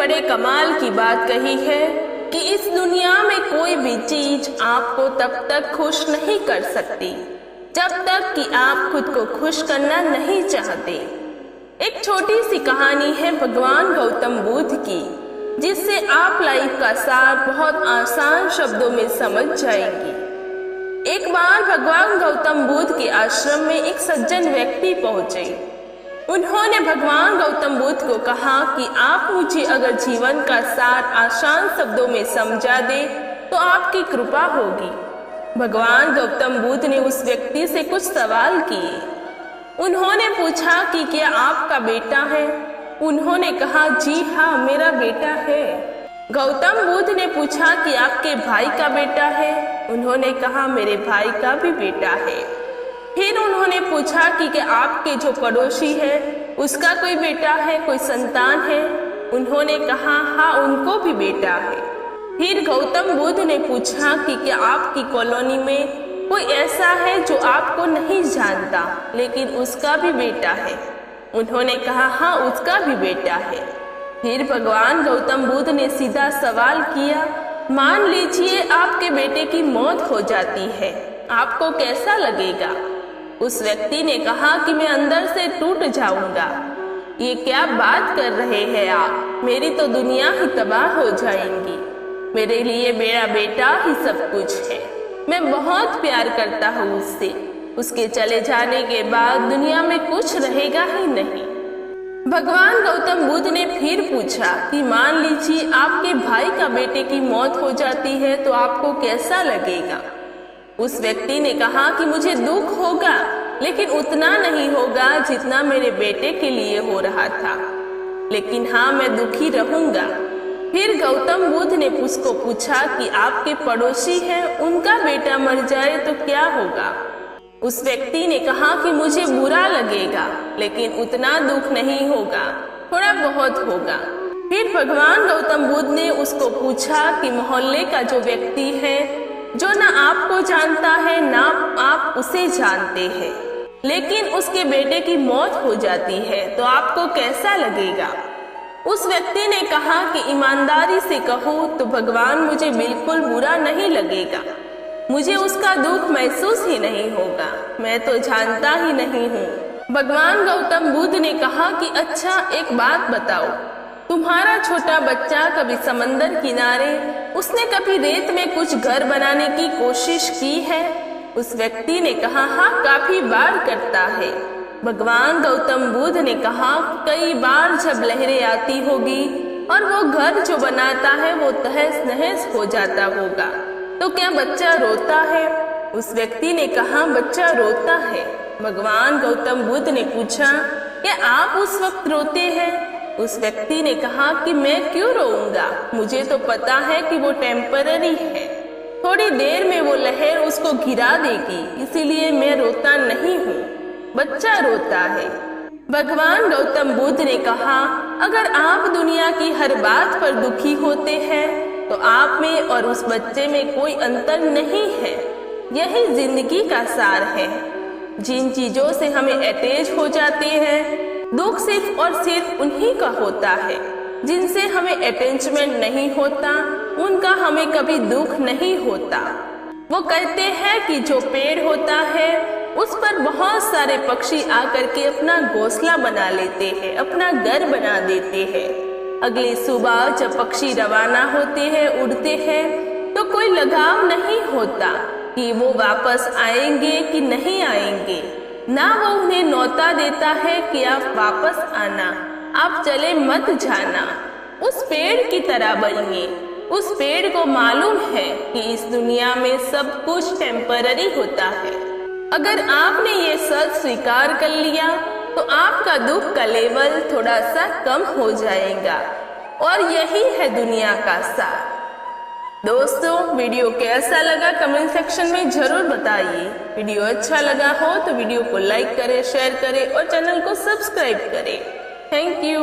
बड़े कमाल की बात कही है कि इस दुनिया में कोई भी चीज आपको तब तक खुश नहीं कर सकती जब तक कि आप खुद को खुश करना नहीं चाहते। एक छोटी सी कहानी है भगवान गौतम बुद्ध की, जिससे आप लाइफ का सार बहुत आसान शब्दों में समझ जाएंगी। एक बार भगवान गौतम बुद्ध के आश्रम में एक सज्जन व्यक्ति पहुंचे। उन्होंने भगवान गौतम बुद्ध को कहा कि आप मुझे अगर जीवन का सार आसान शब्दों में समझा दे तो आपकी कृपा होगी। भगवान गौतम बुद्ध ने उस व्यक्ति से कुछ सवाल किए। उन्होंने पूछा कि क्या आपका बेटा है? उन्होंने कहा, जी हाँ, मेरा बेटा है। गौतम बुद्ध ने पूछा कि आपके भाई का बेटा है? उन्होंने कहा, मेरे भाई का भी बेटा है। फिर उन्होंने पूछा कि क्या आपके जो पड़ोसी है उसका कोई बेटा है, कोई संतान है? उन्होंने कहा, हाँ, उनको भी बेटा है। फिर गौतम बुद्ध ने पूछा कि क्या आपकी कॉलोनी में कोई ऐसा है जो आपको नहीं जानता लेकिन उसका भी बेटा है? उन्होंने कहा, हाँ, उसका भी बेटा है। फिर भगवान गौतम बुद्ध ने सीधा सवाल किया, मान लीजिए आपके बेटे की मौत हो जाती है, आपको कैसा लगेगा? उस व्यक्ति ने कहा कि मैं अंदर से टूट जाऊंगा। ये क्या बात कर रहे हैं आप? मेरी तो दुनिया ही तबाह हो जाएगी। मेरे लिए मेरा बेटा ही सब कुछ है। मैं बहुत प्यार करता हूँ उससे। उसके चले जाने के बाद दुनिया में कुछ रहेगा ही नहीं। भगवान गौतम बुद्ध ने फिर पूछा कि मान लीजिए आपके भाई का बेटे की मौत हो जाती है तो आपको कैसा लगेगा? उस व्यक्ति ने कहा कि मुझे दुख होगा, लेकिन उतना नहीं होगा जितना मेरे बेटे के लिए हो रहा था, लेकिन हाँ, मैं दुखी रहूंगा। फिर गौतम बुद्ध ने उसको पूछा कि आपके पड़ोसी हैं, उनका बेटा मर जाए तो क्या होगा? उस व्यक्ति ने कहा कि मुझे बुरा लगेगा, लेकिन उतना दुख नहीं होगा, थोड़ा बहुत होगा। फिर भगवान गौतम बुद्ध ने उसको पूछा कि मोहल्ले का जो व्यक्ति है, जो ना आपको जानता है ना आप उसे जानते हैं, लेकिन उसके बेटे की मौत हो जाती है तो आपको कैसा लगेगा? उस व्यक्ति ने कहा कि ईमानदारी से कहूँ तो भगवान, मुझे बिल्कुल बुरा नहीं लगेगा। मुझे उसका दुख महसूस ही नहीं होगा, मैं तो जानता ही नहीं हूँ। भगवान गौतम बुद्ध ने कहा कि अच्छा, एक बात बताओ, तुम्हारा छोटा बच्चा कभी समंदर किनारे उसने कभी रेत में कुछ घर बनाने की कोशिश की है? उस व्यक्ति ने कहा, हाँ, काफी बार करता है। भगवान गौतम बुद्ध ने कहा, कई बार जब लहरें आती होगी और वो घर जो बनाता है वो तहस नहस हो जाता होगा, तो क्या बच्चा रोता है? उस व्यक्ति ने कहा, बच्चा रोता है। भगवान गौतम बुद्ध ने पूछा, क्या आप उस वक्त रोते हैं? उस व्यक्ति ने कहा कि मैं क्यों रोऊंगा, मुझे तो पता है कि वो टेम्पररी है, थोड़ी देर में वो लहर उसको गिरा देगी, इसीलिए मैं रोता नहीं हूँ, बच्चा रोता है। भगवान गौतम बुद्ध ने कहा, अगर आप दुनिया की हर बात पर दुखी होते हैं तो आप में और उस बच्चे में कोई अंतर नहीं है। यही जिंदगी का सार है। जिन चीजों से हमें अटैच हो जाते हैं, दुख सिर्फ और सिर्फ उन्हीं का होता है। जिनसे हमें अटैचमेंट नहीं होता, उनका हमें कभी दुख नहीं होता। वो कहते हैं कि जो पेड़ होता है उस पर बहुत सारे पक्षी आकर के अपना घोंसला बना लेते हैं, अपना घर बना देते हैं। अगली सुबह जब पक्षी रवाना होते हैं, उड़ते हैं, तो कोई लगाव नहीं होता कि वो वापस आएंगे कि नहीं आएंगे। ना वो उन्हें न्योता देता है कि आप वापस आना, आप चले मत जाना। उस पेड़ की तरह बनिए। उस पेड़ को मालूम है कि इस दुनिया में सब कुछ टेम्पररी होता है। अगर आपने ये सच स्वीकार कर लिया तो आपका दुख का लेवल थोड़ा सा कम हो जाएगा, और यही है दुनिया का सार। दोस्तों, वीडियो कैसा लगा कमेंट सेक्शन में जरूर बताइए। वीडियो अच्छा लगा हो तो वीडियो को लाइक करें, शेयर करें और चैनल को सब्सक्राइब करें। Thank you.